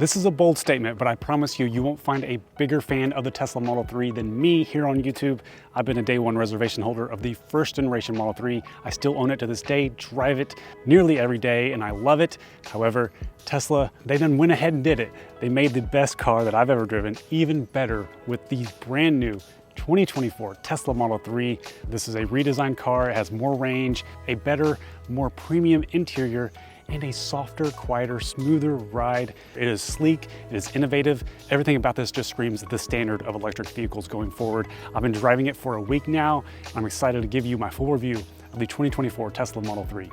This is a bold statement, but I promise you, you won't find a bigger fan of the Tesla Model 3 than me here on YouTube. I've been a day one reservation holder of the first generation Model 3. I still own it to this day, drive it nearly every day, and I love it. However, Tesla, they then went ahead and did it. They made the best car that I've ever driven even better with these brand new 2024 Tesla Model 3. This is a redesigned car. It has more range, a better, more premium interior, and a softer, quieter, smoother ride. It is sleek, it is innovative. Everything about this just screams the standard of electric vehicles going forward. I've been driving it for a week now. I'm excited to give you my full review of the 2024 Tesla Model 3.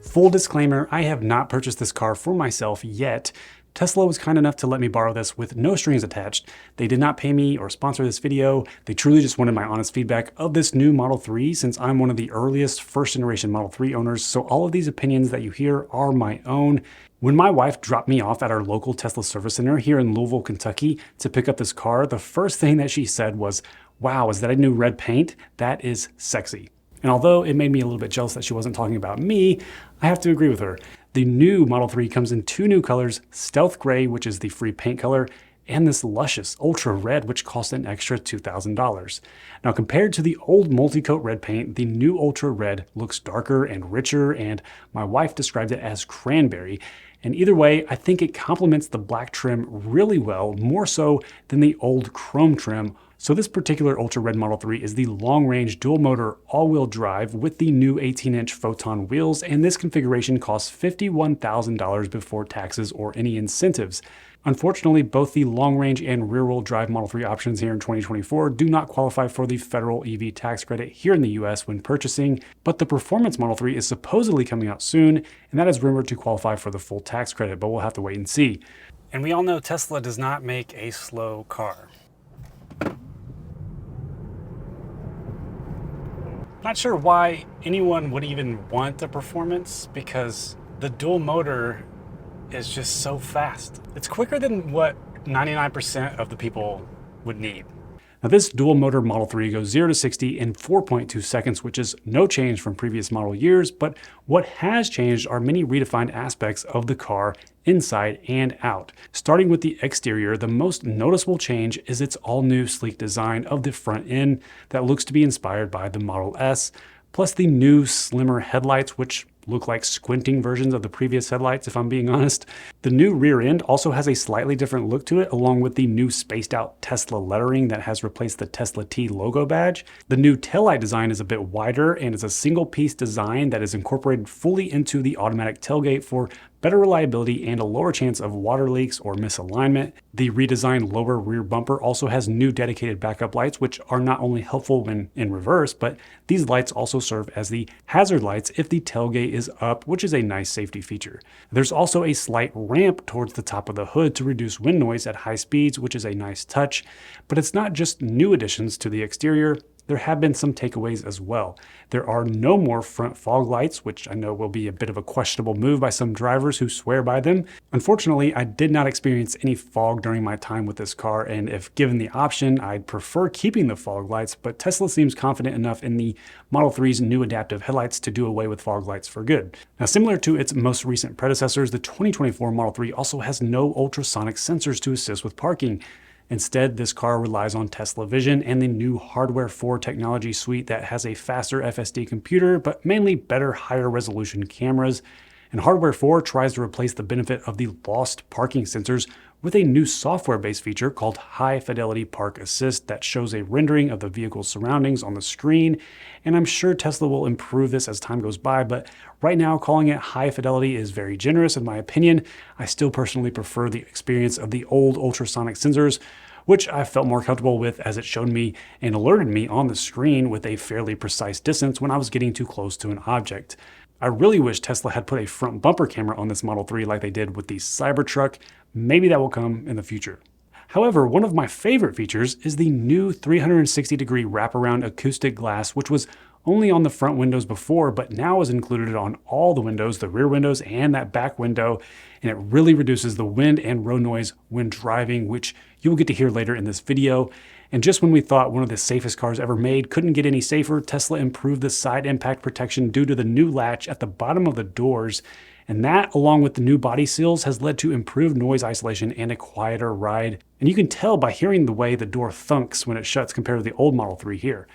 Full disclaimer, I have not purchased this car for myself yet. Tesla was kind enough to let me borrow this with no strings attached. They did not pay me or sponsor this video. They truly just wanted my honest feedback of this new Model 3 since I'm one of the earliest first generation Model 3 owners. So all of these opinions that you hear are my own. When my wife dropped me off at our local Tesla service center here in Louisville, Kentucky to pick up this car, the first thing that she said was, "Wow, is that a new red paint? That is sexy." And although it made me a little bit jealous that she wasn't talking about me, I have to agree with her. The new Model 3 comes in two new colors, Stealth Gray, which is the free paint color, and this luscious Ultra Red, which costs an extra $2,000. Now, compared to the old multi-coat red paint, the new Ultra Red looks darker and richer, and my wife described it as cranberry. And either way, I think it complements the black trim really well, more so than the old chrome trim. So this particular Ultra Red Model 3 is the long-range dual-motor all-wheel drive with the new 18-inch Photon wheels, and this configuration costs $51,000 before taxes or any incentives. Unfortunately, both the long-range and rear-wheel drive Model 3 options here in 2024 do not qualify for the federal EV tax credit here in the US when purchasing, but the Performance Model 3 is supposedly coming out soon, and that is rumored to qualify for the full tax credit, but we'll have to wait and see. And we all know Tesla does not make a slow car. Not sure why anyone would even want the Performance, because the dual motor is just so fast. It's quicker than what 99% of the people would need. Now this dual motor Model 3 goes 0 to 60 in 4.2 seconds, which is no change from previous model years, but what has changed are many redefined aspects of the car inside and out. Starting with the exterior, the most noticeable change is its all-new sleek design of the front end that looks to be inspired by the Model S, plus the new slimmer headlights, which look like squinting versions of the previous headlights, if I'm being honest. The new rear end also has a slightly different look to it, along with the new spaced out Tesla lettering that has replaced the Tesla T logo badge. The new taillight design is a bit wider and is a single piece design that is incorporated fully into the automatic tailgate for better reliability and a lower chance of water leaks or misalignment. The redesigned lower rear bumper also has new dedicated backup lights, which are not only helpful when in reverse, but these lights also serve as the hazard lights if the tailgate is up, which is a nice safety feature. There's also a slight ramp towards the top of the hood to reduce wind noise at high speeds, which is a nice touch. But it's not just new additions to the exterior. There have been some takeaways as well. There are no more front fog lights, which I know will be a bit of a questionable move by some drivers who swear by them. Unfortunately, I did not experience any fog during my time with this car, and if given the option, I'd prefer keeping the fog lights, but Tesla seems confident enough in the Model 3's new adaptive headlights to do away with fog lights for good. Now, similar to its most recent predecessors, the 2024 Model 3 also has no ultrasonic sensors to assist with parking. Instead, this car relies on Tesla Vision and the new Hardware 4 technology suite that has a faster FSD computer, but mainly better higher resolution cameras. And Hardware 4 tries to replace the benefit of the lost parking sensors with a new software-based feature called High Fidelity Park Assist that shows a rendering of the vehicle's surroundings on the screen. And I'm sure Tesla will improve this as time goes by, but right now calling it high fidelity is very generous in my opinion. I still personally prefer the experience of the old ultrasonic sensors, which I felt more comfortable with as it showed me and alerted me on the screen with a fairly precise distance when I was getting too close to an object. I really wish Tesla had put a front bumper camera on this Model 3 like they did with the Cybertruck. Maybe that will come in the future. However, one of my favorite features is the new 360-degree wraparound acoustic glass, which was only on the front windows before, but now is included on all the windows, the rear windows and that back window, and it really reduces the wind and road noise when driving, which you will get to hear later in this video. And just when we thought one of the safest cars ever made couldn't get any safer, Tesla improved the side impact protection due to the new latch at the bottom of the doors. And that, along with the new body seals, has led to improved noise isolation and a quieter ride. And you can tell by hearing the way the door thunks when it shuts compared to the old Model 3 here.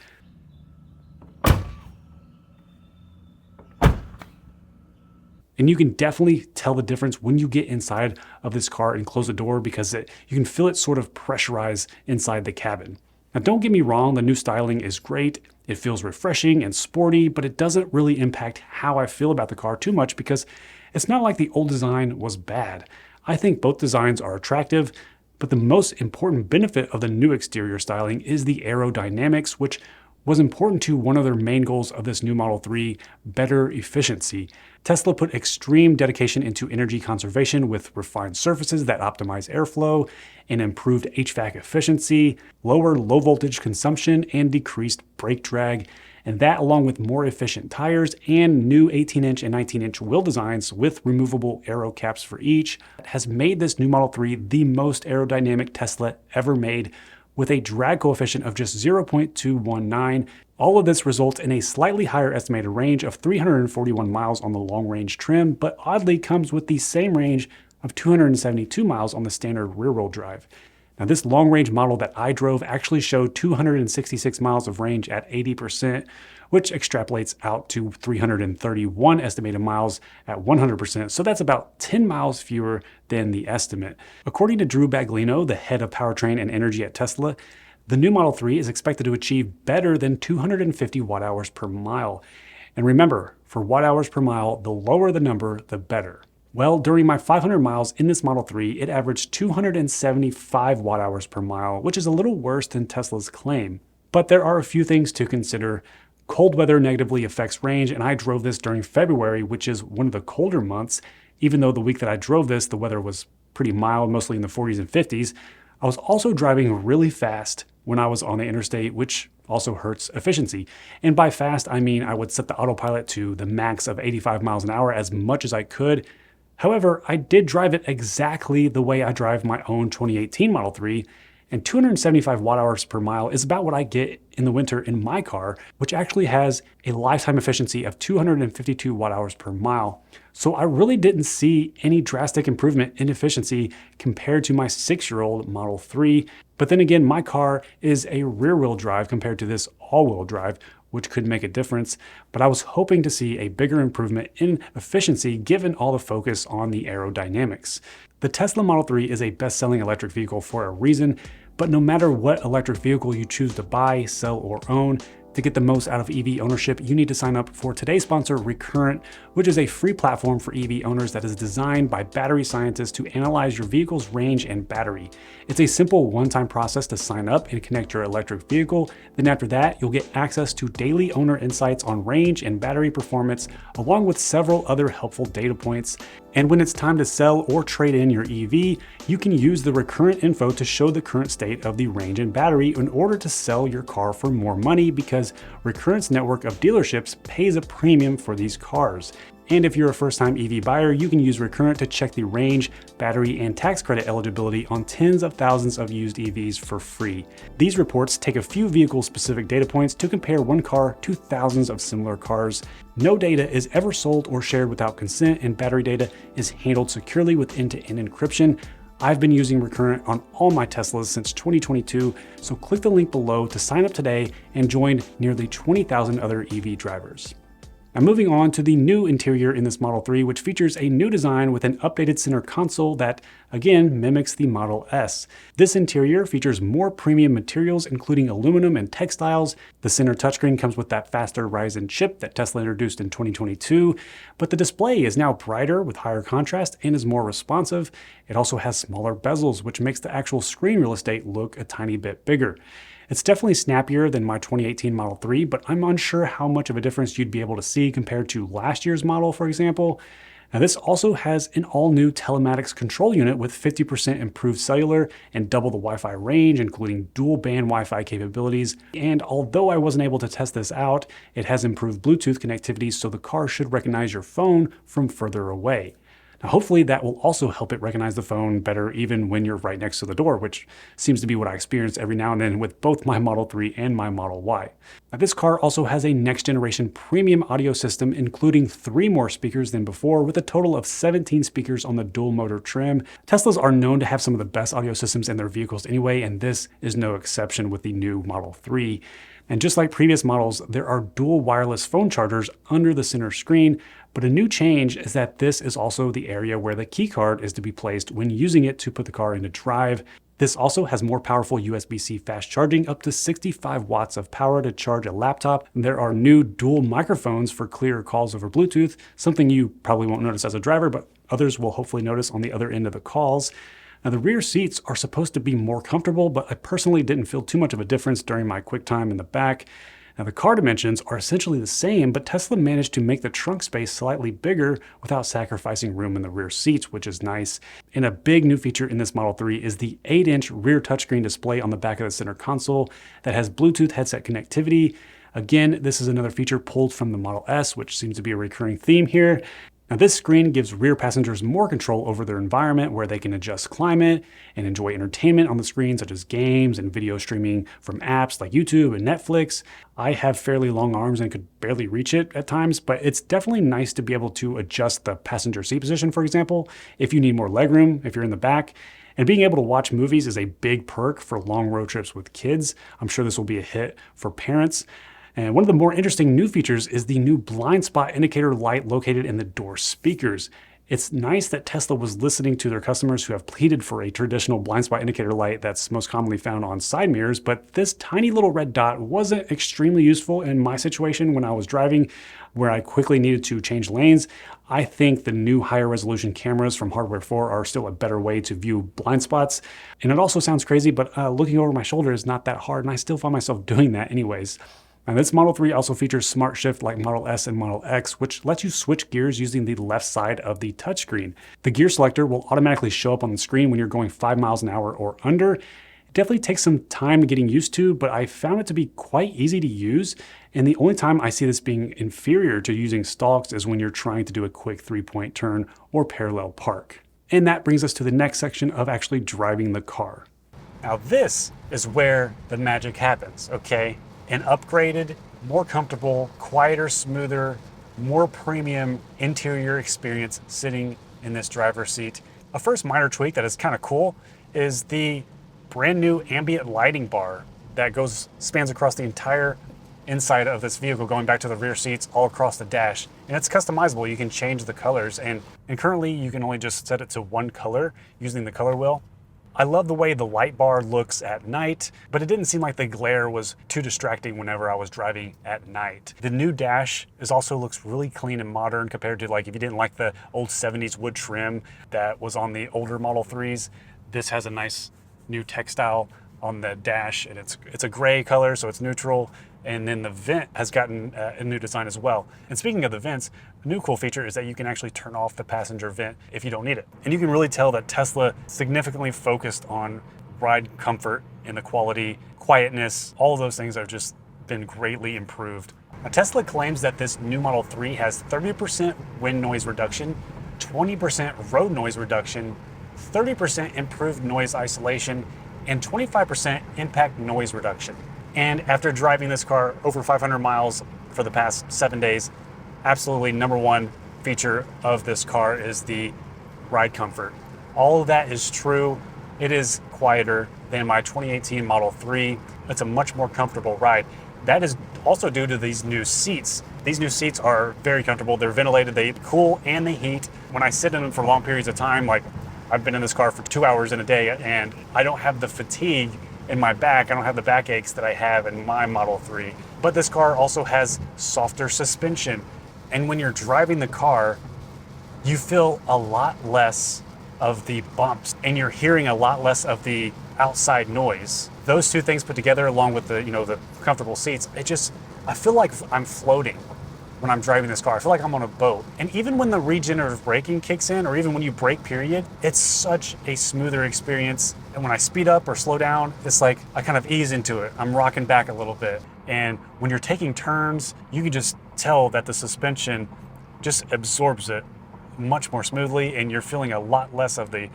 And you can definitely tell the difference when you get inside of this car and close the door, because you can feel it sort of pressurize inside the cabin. Now, don't get me wrong, the new styling is great. It feels refreshing and sporty, but it doesn't really impact how I feel about the car too much, because it's not like the old design was bad. I think both designs are attractive, but the most important benefit of the new exterior styling is the aerodynamics, which was important to one of their main goals of this new Model 3, better efficiency. Tesla put extreme dedication into energy conservation with refined surfaces that optimize airflow and improved HVAC efficiency, lower low voltage consumption, and decreased brake drag. And that, along with more efficient tires and new 18-inch and 19-inch wheel designs with removable aero caps for each, has made this new Model 3 the most aerodynamic Tesla ever made, with a drag coefficient of just 0.219. All of this results in a slightly higher estimated range of 341 miles on the long-range trim, but oddly comes with the same range of 272 miles on the standard rear-wheel drive. Now, this long-range model that I drove actually showed 266 miles of range at 80%, which extrapolates out to 331 estimated miles at 100%. So that's about 10 miles fewer than the estimate. According to Drew Baglino, the head of powertrain and energy at Tesla, the new Model 3 is expected to achieve better than 250 watt-hours per mile. And remember, for watt-hours per mile, the lower the number, the better. Well, during my 500 miles in this Model 3, it averaged 275 watt-hours per mile, which is a little worse than Tesla's claim. But there are a few things to consider. Cold weather negatively affects range, and I drove this during February, which is one of the colder months. Even though the week that I drove this, the weather was pretty mild, mostly in the 40s and 50s. I was also driving really fast when I was on the interstate, which also hurts efficiency. And by fast, I mean I would set the autopilot to the max of 85 miles an hour as much as I could. However, I did drive it exactly the way I drive my own 2018 Model 3, and 275 watt-hours per mile is about what I get in the winter in my car, which actually has a lifetime efficiency of 252 watt-hours per mile. So I really didn't see any drastic improvement in efficiency compared to my 6-year-old Model 3. But then again, my car is a rear-wheel drive compared to this all-wheel drive, which could make a difference. But I was hoping to see a bigger improvement in efficiency given all the focus on the aerodynamics. The Tesla Model 3 is a best-selling electric vehicle for a reason, but no matter what electric vehicle you choose to buy, sell, or own, to get the most out of EV ownership, you need to sign up for today's sponsor, Recurrent, which is a free platform for EV owners that is designed by battery scientists to analyze your vehicle's range and battery. It's a simple one-time process to sign up and connect your electric vehicle. Then after that, you'll get access to daily owner insights on range and battery performance, along with several other helpful data points. And when it's time to sell or trade in your EV, you can use the Recurrent info to show the current state of the range and battery in order to sell your car for more money, because Recurrent's network of dealerships pays a premium for these cars. And if you're a first-time EV buyer, you can use Recurrent to check the range, battery, and tax credit eligibility on tens of thousands of used EVs for free. These reports take a few vehicle-specific data points to compare one car to thousands of similar cars. No data is ever sold or shared without consent, and battery data is handled securely with end-to-end encryption. I've been using Recurrent on all my Teslas since 2022, so click the link below to sign up today and join nearly 20,000 other EV drivers. Now, moving on to the new interior in this Model 3, which features a new design with an updated center console that, again, mimics the Model S. This interior features more premium materials, including aluminum and textiles. The center touchscreen comes with that faster Ryzen chip that Tesla introduced in 2022, but the display is now brighter with higher contrast and is more responsive. It also has smaller bezels, which makes the actual screen real estate look a tiny bit bigger. It's definitely snappier than my 2018 Model 3, but I'm unsure how much of a difference you'd be able to see compared to last year's model, for example. Now, this also has an all-new telematics control unit with 50% improved cellular and double the Wi-Fi range, including dual-band Wi-Fi capabilities. And although I wasn't able to test this out, it has improved Bluetooth connectivity, so the car should recognize your phone from further away. Now, hopefully that will also help it recognize the phone better even when you're right next to the door, which seems to be what I experience every now and then with both my Model 3 and my Model Y. Now, this car also has a next generation premium audio system, including 3 more speakers than before, with a total of 17 speakers on the dual motor trim. Teslas are known to have some of the best audio systems in their vehicles anyway, and this is no exception with the new Model 3. And just like previous models, there are dual wireless phone chargers under the center screen, but a new change is that this is also the area where the key card is to be placed when using it to put the car into drive. This also has more powerful USB-C fast charging, up to 65 watts of power to charge a laptop. There are new dual microphones for clearer calls over Bluetooth, something you probably won't notice as a driver, but others will hopefully notice on the other end of the calls. Now, the rear seats are supposed to be more comfortable, but I personally didn't feel too much of a difference during my quick time in the back. Now, the car dimensions are essentially the same, but Tesla managed to make the trunk space slightly bigger without sacrificing room in the rear seats, which is nice. And a big new feature in this Model 3 is the 8-inch rear touchscreen display on the back of the center console that has Bluetooth headset connectivity. Again, this is another feature pulled from the Model S, which seems to be a recurring theme here. Now, this screen gives rear passengers more control over their environment, where they can adjust climate and enjoy entertainment on the screen, such as games and video streaming from apps like YouTube and Netflix. I have fairly long arms and could barely reach it at times, but it's definitely nice to be able to adjust the passenger seat position, for example, if you need more legroom, if you're in the back. And being able to watch movies is a big perk for long road trips with kids. I'm sure this will be a hit for parents. And one of the more interesting new features is the new blind spot indicator light located in the door speakers. It's nice that Tesla was listening to their customers who have pleaded for a traditional blind spot indicator light that's most commonly found on side mirrors, but this tiny little red dot wasn't extremely useful in my situation when I was driving, where I quickly needed to change lanes. I think the new higher resolution cameras from Hardware 4 are still a better way to view blind spots. And it also sounds crazy, but looking over my shoulder is not that hard, and I still find myself doing that anyways. Now, this Model 3 also features Smart Shift like Model S and Model X, which lets you switch gears using the left side of the touchscreen. The gear selector will automatically show up on the screen when you're going 5 miles an hour or under. It definitely takes some time getting used to, but I found it to be quite easy to use. And the only time I see this being inferior to using stalks is when you're trying to do a quick 3-point turn or parallel park. And that brings us to the next section of actually driving the car. Now, this is where the magic happens, okay? An upgraded, more comfortable, quieter, smoother, more premium interior experience sitting in this driver's seat. A first minor tweak that is kind of cool is the brand new ambient lighting bar that spans across the entire inside of this vehicle, going back to the rear seats all across the dash. And it's customizable. You can change the colors, and currently you can only just set it to one color using the color wheel. I love the way the light bar looks at night, but it didn't seem like the glare was too distracting whenever I was driving at night. The new dash also looks really clean and modern compared to, like, if you didn't like the old 70s wood trim that was on the older Model 3s. This has a nice new textile on the dash, and it's a gray color, so it's neutral. And then the vent has gotten a new design as well. And speaking of the vents, a new cool feature is that you can actually turn off the passenger vent if you don't need it. And you can really tell that Tesla significantly focused on ride comfort and the quality, quietness. All of those things have just been greatly improved. Now, Tesla claims that this new Model 3 has 30% wind noise reduction, 20% road noise reduction, 30% improved noise isolation, and 25% impact noise reduction. And after driving this car over 500 miles for the past 7 days, absolutely number one feature of this car is the ride comfort. All of that is true. It is quieter than my 2018 Model 3. It's a much more comfortable ride. That is also due to these new seats. These new seats are very comfortable. They're ventilated, they cool and they heat. When I sit in them for long periods of time, like I've been in this car for 2 hours in a day, and I don't have the fatigue in my back. I don't have the back aches that I have in my Model 3. But this car also has softer suspension. And when you're driving the car, you feel a lot less of the bumps, and you're hearing a lot less of the outside noise. Those two things put together, along with the comfortable seats, I feel like I'm floating when I'm driving this car. I feel like I'm on a boat. And even when the regenerative braking kicks in, or even when you brake period, it's such a smoother experience. And when I speed up or slow down, it's like I kind of ease into it. I'm rocking back a little bit. And when you're taking turns, you can just tell that the suspension just absorbs it much more smoothly, and you're feeling a lot less of the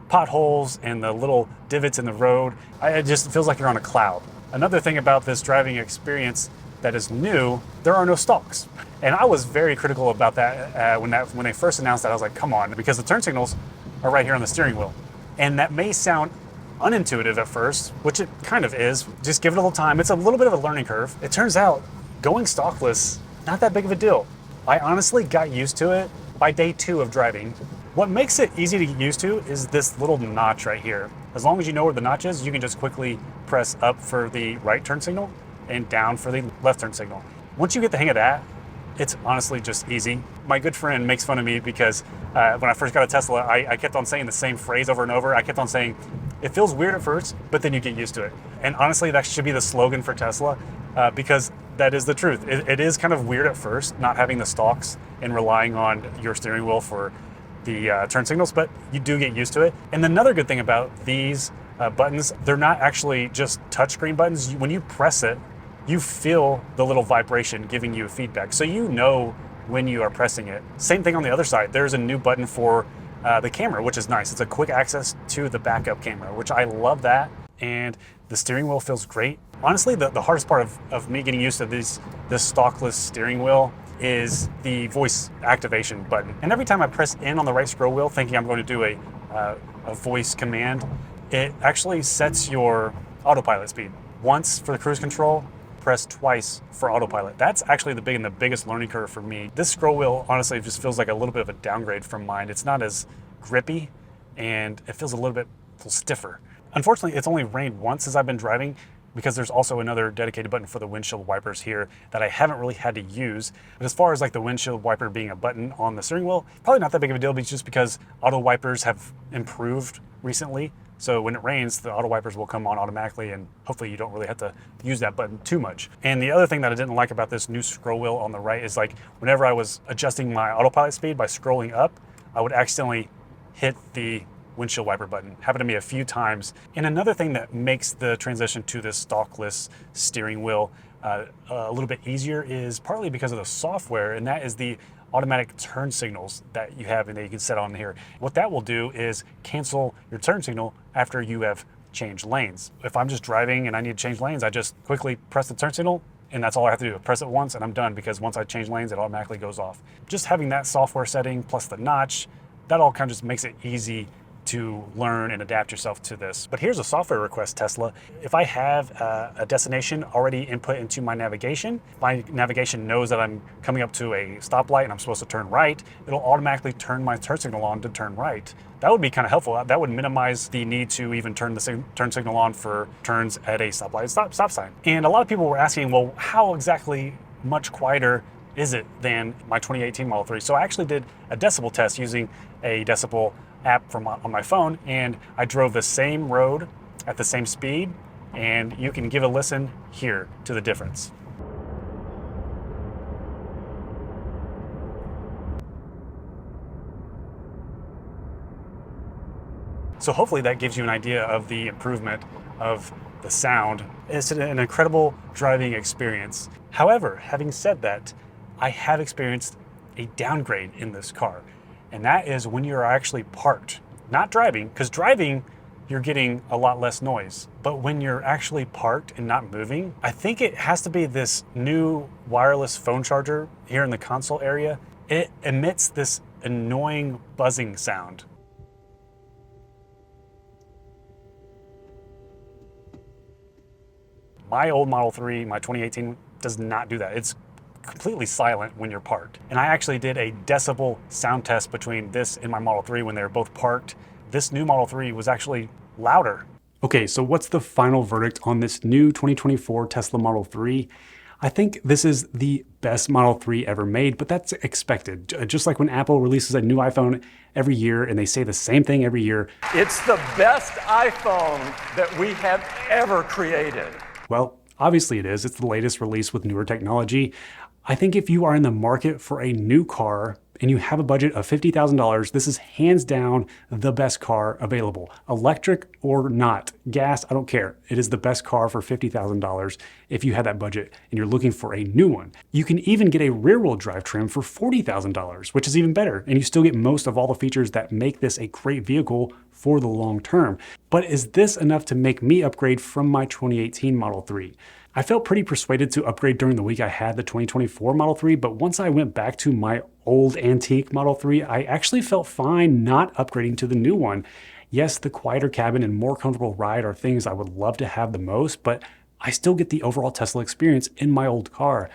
potholes and the little divots in the road. It just feels like you're on a cloud. Another thing about this driving experience that is new, there are no stalks. And I was very critical about that when they first announced that. I was like, come on, because the turn signals are right here on the steering wheel. And that may sound unintuitive at first, which it kind of is. Just give it a little time. It's a little bit of a learning curve. It turns out going stalkless, not that big of a deal. I honestly got used to it by day 2 of driving. What makes it easy to get used to is this little notch right here. As long as you know where the notch is, you can just quickly press up for the right turn signal and down for the left turn signal. Once you get the hang of that, it's honestly just easy. My good friend makes fun of me because when I first got a Tesla, I kept on saying the same phrase over and over. I kept on saying, it feels weird at first, but then you get used to it. And honestly, that should be the slogan for Tesla because that is the truth. It is kind of weird at first, not having the stalks and relying on your steering wheel for the turn signals, but you do get used to it. And another good thing about these buttons, they're not actually just touchscreen buttons. When you press it, you feel the little vibration giving you feedback. So you know when you are pressing it. Same thing on the other side. There's a new button for the camera, which is nice. It's a quick access to the backup camera, which I love that. And the steering wheel feels great. Honestly, the hardest part of me getting used to this stalkless steering wheel is the voice activation button. And every time I press in on the right scroll wheel thinking I'm going to do a voice command, it actually sets your autopilot speed. Once for the cruise control, press twice for autopilot. That's actually the biggest learning curve for me. This scroll wheel honestly just feels like a little bit of a downgrade from mine. It's not as grippy and it feels a little stiffer. Unfortunately, it's only rained once as I've been driving because there's also another dedicated button for the windshield wipers here that I haven't really had to use. But as far as like the windshield wiper being a button on the steering wheel, probably not that big of a deal, but just because auto wipers have improved recently. So when it rains, the auto wipers will come on automatically and hopefully you don't really have to use that button too much. And the other thing that I didn't like about this new scroll wheel on the right is like whenever I was adjusting my autopilot speed by scrolling up, I would accidentally hit the windshield wiper button. Happened to me a few times. And another thing that makes the transition to this stalkless steering wheel a little bit easier is partly because of the software, and that is the automatic turn signals that you have and that you can set on here. What that will do is cancel your turn signal after you have changed lanes. If I'm just driving and I need to change lanes, I just quickly press the turn signal and that's all I have to do. Press it once and I'm done, because once I change lanes, it automatically goes off. Just having that software setting plus the notch, that all kind of just makes it easy to learn and adapt yourself to this. But here's a software request, Tesla. If I have a destination already input into my navigation, my navigation knows that I'm coming up to a stoplight and I'm supposed to turn right, it'll automatically turn my turn signal on to turn right. That would be kind of helpful. That would minimize the need to even turn the turn signal on for turns at a stoplight stop sign. And a lot of people were asking, well, how exactly much quieter is it than my 2018 Model 3? So I actually did a decibel test using a decibel app on my phone, and I drove the same road at the same speed, and you can give a listen here to the difference. So hopefully that gives you an idea of the improvement of the sound. It's an incredible driving experience. However, having said that, I have experienced a downgrade in this car. And that is when you're actually parked, not driving, because driving, you're getting a lot less noise. But when you're actually parked and not moving, I think it has to be this new wireless phone charger here in the console area. It emits this annoying buzzing sound. My old Model 3, my 2018, does not do that. It's completely silent when you're parked. And I actually did a decibel sound test between this and my Model 3 when they were both parked. This new Model 3 was actually louder. Okay, so what's the final verdict on this new 2024 Tesla Model 3? I think this is the best Model 3 ever made, but that's expected. Just like when Apple releases a new iPhone every year and they say the same thing every year. It's the best iPhone that we have ever created. Well, obviously it is. It's the latest release with newer technology. I think if you are in the market for a new car and you have a budget of $50,000, this is hands down the best car available. Electric or not, gas, I don't care. It is the best car for $50,000 if you have that budget and you're looking for a new one. You can even get a rear-wheel drive trim for $40,000, which is even better, and you still get most of all the features that make this a great vehicle for the long term. But is this enough to make me upgrade from my 2018 Model 3? I felt pretty persuaded to upgrade during the week I had the 2024 Model 3, but once I went back to my old antique Model 3, I actually felt fine not upgrading to the new one. Yes, the quieter cabin and more comfortable ride are things I would love to have the most, but I still get the overall Tesla experience in my old car.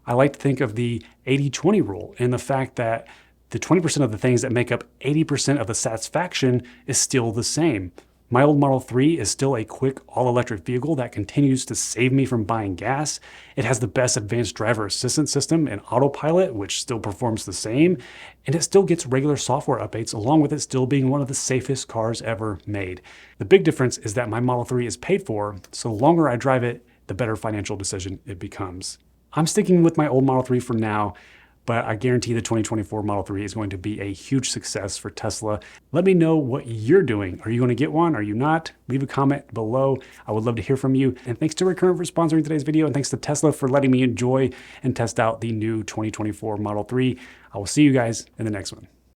I like to think of the 80-20 rule and the fact that the 20% of the things that make up 80% of the satisfaction is still the same. My old Model 3 is still a quick all-electric vehicle that continues to save me from buying gas. It has the best advanced driver assistance system and autopilot, which still performs the same, and it still gets regular software updates along with it still being one of the safest cars ever made. The big difference is that my Model 3 is paid for, so the longer I drive it, the better financial decision it becomes. I'm sticking with my old Model 3 for now, but I guarantee the 2024 Model 3 is going to be a huge success for Tesla. Let me know what you're doing. Are you going to get one? Are you not? Leave a comment below. I would love to hear from you. And thanks to Recurrent for sponsoring today's video, and thanks to Tesla for letting me enjoy and test out the new 2024 Model 3. I will see you guys in the next one.